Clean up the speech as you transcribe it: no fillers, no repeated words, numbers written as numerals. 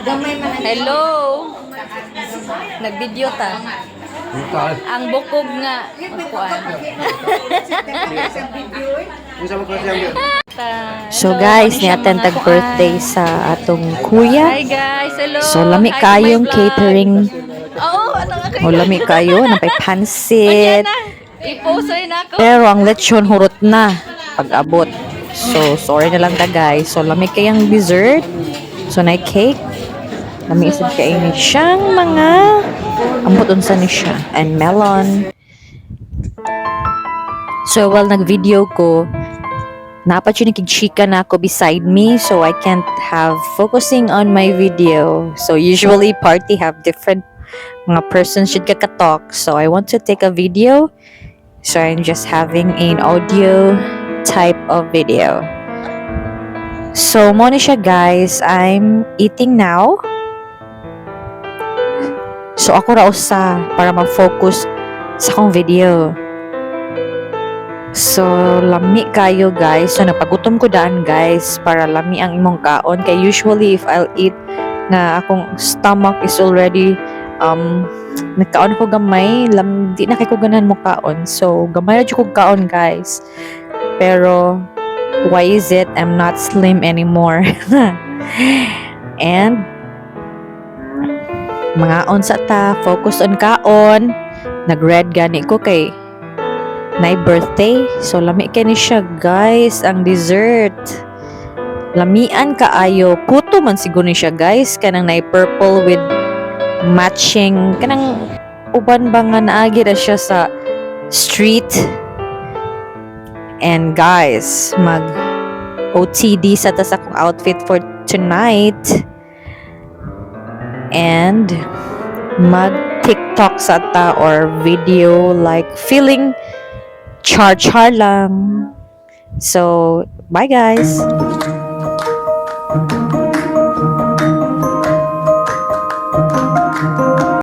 Hello. Nag-video ta. Ang bukog nga. Kuan. So guys, ni-attend tag birthday sa atong kuya. Hi guys, hello. So lami Hi to my kayong vlog. catering. Oo, ato nga O lami kayo, napay pansit. I-post na ako. Pero ang lechon hurot na pag-abot. So sorry na lang ta guys. So lami kayang dessert. So na cake. Lami isip kayo ni siyang mga ambot unsa ni siya and melon. So while nag-video ko, napat yun chika na ako beside me, so I can't have focusing on my video. So usually party have different mga persons should kakatalk. So I want to take a video. So I'm just having an audio type of video. So mo na siya guys, I'm eating now. So ako ra usa para mag-focus sa akong video. So, lami kayo guys. So, napagutom ko daan guys para lami ang imong kaon. Kaya usually if I'll eat na akong stomach is already nagkaon ko gamay, di na kay ko ganan mo kaon. So, gamay ra jud ko kaon guys. Pero, why is it I'm not slim anymore? And, mga on sa ta, focus on kaon. Nag-red gani ko kay na birthday. So, lami kay ni siya, guys. Ang dessert. Lamian kaayo. Puto man siguro ni siya, guys. Kanang na purple with matching. Kanang uban ba nga naagi na siya sa street. And guys, mag OTD sa tas akong outfit for tonight. And mag TikTok sa ta or video like feeling char lang. So, bye guys.